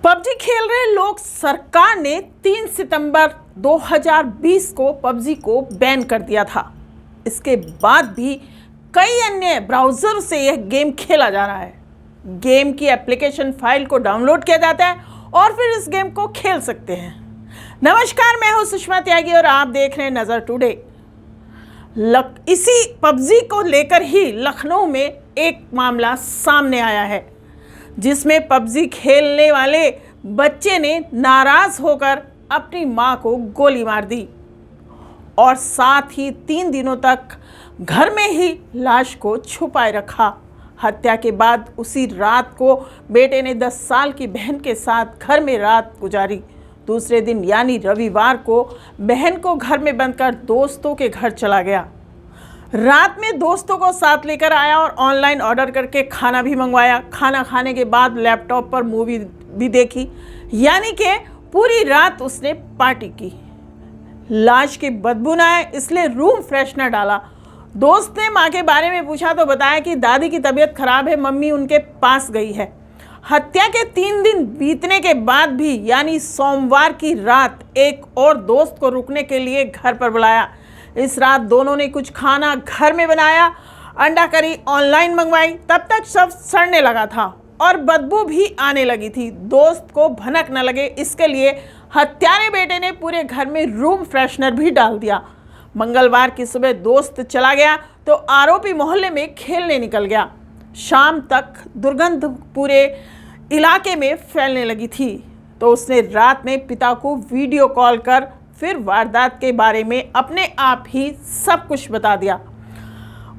PUBG खेल रहे लोग सरकार ने 3 सितंबर 2020 को पबजी को बैन कर दिया था। इसके बाद भी कई अन्य ब्राउज़र से यह गेम खेला जा रहा है। गेम की एप्लीकेशन फाइल को डाउनलोड किया जाता है और फिर इस गेम को खेल सकते हैं। नमस्कार, मैं हूं सुषमा त्यागी और आप देख रहे हैं नज़र टुडे। इसी पबजी को लेकर ही लखनऊ में एक मामला सामने आया है, जिसमें पबजी खेलने वाले बच्चे ने नाराज होकर अपनी मां को गोली मार दी और साथ ही 3 दिनों तक घर में ही लाश को छुपाए रखा। हत्या के बाद उसी रात को बेटे ने 10 साल की बहन के साथ घर में रात गुजारी। दूसरे दिन यानी रविवार को बहन को घर में बंद कर दोस्तों के घर चला गया। रात में दोस्तों को साथ लेकर आया और ऑनलाइन ऑर्डर करके खाना भी मंगवाया। खाना खाने के बाद लैपटॉप पर मूवी भी देखी, यानी कि पूरी रात उसने पार्टी की। लाश की बदबू न आए इसलिए रूम फ्रेशनर डाला। दोस्त ने मां के बारे में पूछा तो बताया कि दादी की तबीयत खराब है, मम्मी उनके पास गई है। हत्या के 3 दिन बीतने के बाद भी यानी सोमवार की रात एक और दोस्त को रुकने के लिए घर पर बुलाया। इस रात दोनों ने कुछ खाना घर में बनाया, अंडा करी ऑनलाइन मंगवाई। तब तक सब सड़ने लगा था और बदबू भी आने लगी थी। दोस्त को भनक न लगे इसके लिए हत्यारे बेटे ने पूरे घर में रूम फ्रेशनर भी डाल दिया। मंगलवार की सुबह दोस्त चला गया तो आरोपी मोहल्ले में खेलने निकल गया। शाम तक दुर्गंध पूरे इलाके में फैलने लगी थी तो उसने रात में पिता को वीडियो कॉल कर फिर वारदात के बारे में अपने आप ही सब कुछ बता दिया।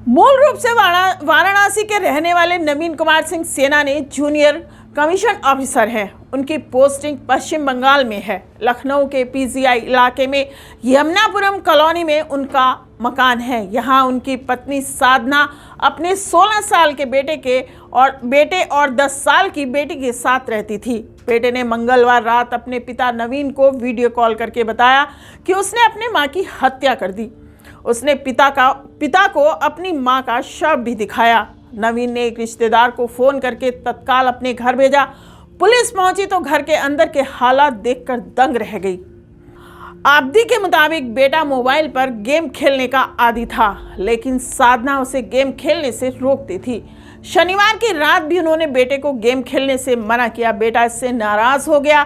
मूल रूप से वाराणसी के रहने वाले नवीन कुमार सिंह सेना ने जूनियर कमीशन ऑफिसर हैं। उनकी पोस्टिंग पश्चिम बंगाल में है। लखनऊ के पीजीआई इलाके में यमुनापुरम कॉलोनी में उनका मकान है। यहाँ उनकी पत्नी साधना अपने 16 साल के बेटे और 10 साल की बेटी के साथ रहती थी। बेटे ने मंगलवार रात अपने पिता नवीन को वीडियो कॉल करके बताया कि उसने अपनी मां की हत्या कर दी। उसने पिता को अपनी मां का शव भी दिखाया। नवीन ने एक रिश्तेदार को फोन करके तत्काल अपने घर भेजा। पुलिस पहुंची तो घर के अंदर के हालात देखकर दंग रह गई। आब्दी के मुताबिक बेटा मोबाइल पर गेम खेलने का आदी था, लेकिन साधना उसे गेम खेलने से रोकती थी। शनिवार की रात भी उन्होंने बेटे को गेम खेलने से मना किया। बेटा इससे नाराज हो गया।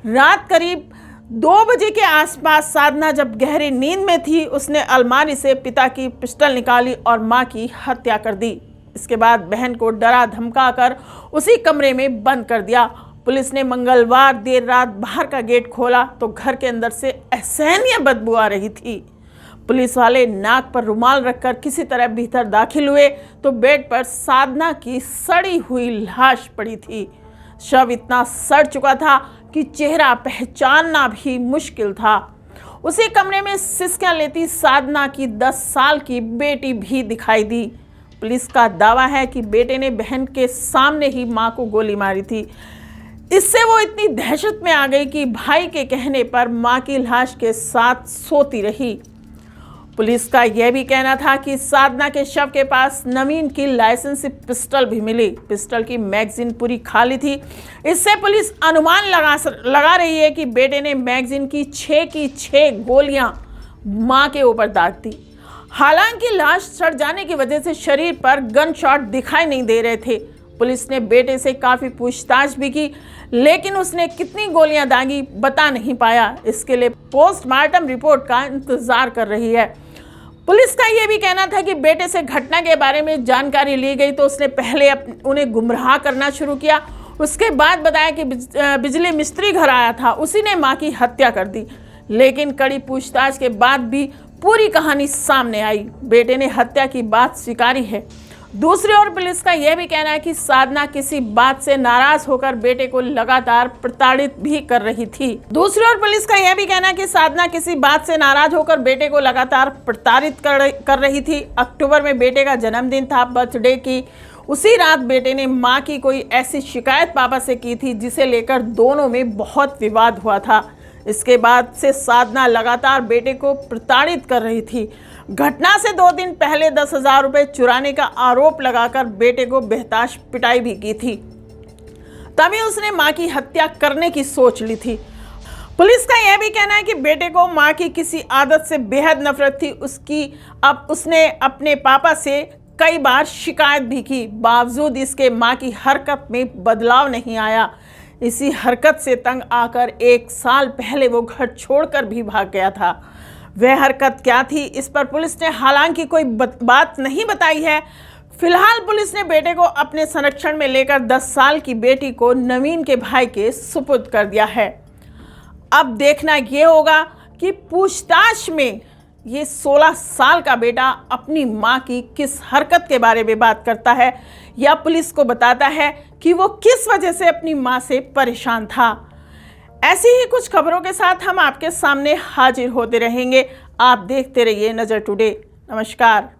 रात करीब 2 बजे के आसपास साधना जब गहरी नींद में थी, उसने अलमारी से पिता की पिस्टल निकाली और मां की हत्या कर दी। इसके बाद बहन को डरा धमका कर उसी कमरे में बंद कर दिया। पुलिस ने मंगलवार देर रात बाहर का गेट खोला तो घर के अंदर से असहनीय बदबू आ रही थी। पुलिस वाले नाक पर रुमाल रखकर किसी तरह भीतर दाखिल हुए तो बेड पर साधना की सड़ी हुई लाश पड़ी थी। शव इतना सड़ चुका था कि चेहरा पहचानना भी मुश्किल था। उसी कमरे में सिसकियां लेती साधना की 10 साल की बेटी भी दिखाई दी। पुलिस का दावा है कि बेटे ने बहन के सामने ही मां को गोली मारी थी। इससे वो इतनी दहशत में आ गई कि भाई के कहने पर मां की लाश के साथ सोती रही। पुलिस का यह भी कहना था कि साधना के शव के पास नवीन की लाइसेंसी पिस्टल भी मिली। पिस्टल की मैगजीन पूरी खाली थी। इससे पुलिस अनुमान लगा रही है कि बेटे ने मैगजीन की 6 गोलियां मां के ऊपर दाग दी। हालांकि लाश सड़ जाने की वजह से शरीर पर गन शॉट दिखाई नहीं दे रहे थे। पुलिस ने बेटे से काफ़ी पूछताछ भी की, लेकिन उसने कितनी गोलियां दागी बता नहीं पाया। इसके लिए पोस्टमार्टम रिपोर्ट का इंतजार कर रही है। पुलिस का यह भी कहना था कि बेटे से घटना के बारे में जानकारी ली गई तो उसने पहले उन्हें गुमराह करना शुरू किया। उसके बाद बताया कि बिजली मिस्त्री घर आया था, उसी ने मां की हत्या कर दी। लेकिन कड़ी पूछताछ के बाद भी पूरी कहानी सामने आई। बेटे ने हत्या की बात स्वीकारी है। दूसरी ओर पुलिस का यह भी कहना है कि साधना किसी बात से नाराज होकर बेटे को लगातार प्रताड़ित भी कर रही थी। अक्टूबर में बेटे का जन्मदिन था। बर्थडे की उसी रात बेटे ने मां की कोई ऐसी शिकायत पापा से की थी जिसे लेकर दोनों में बहुत विवाद हुआ था। इसके बाद से साधना लगातार बेटे को प्रताड़ित कर रही थी। घटना से 2 दिन पहले 10,000 रुपये चुराने का आरोप लगाकर बेटे को बेहताश पिटाई भी की थी। तभी उसने मां की हत्या करने की सोच ली थी। पुलिस का यह भी कहना है कि बेटे को मां की किसी आदत से बेहद नफरत थी। अब उसने अपने पापा से कई बार शिकायत भी की, बावजूद इसके मां की हरकत में बदलाव नहीं आया। इसी हरकत से तंग आकर 1 साल पहले वो घर छोड़कर भी भाग गया था। वह हरकत क्या थी, इस पर पुलिस ने हालांकि कोई बात नहीं बताई है। फिलहाल पुलिस ने बेटे को अपने संरक्षण में लेकर 10 साल की बेटी को नवीन के भाई के सुपुर्द कर दिया है। अब देखना ये होगा कि पूछताछ में ये 16 साल का बेटा अपनी मां की किस हरकत के बारे में बात करता है, या पुलिस को बताता है कि वो किस वजह से अपनी मां से परेशान था। ऐसी ही कुछ खबरों के साथ हम आपके सामने हाजिर होते रहेंगे। आप देखते रहिए नजर टुडे। नमस्कार।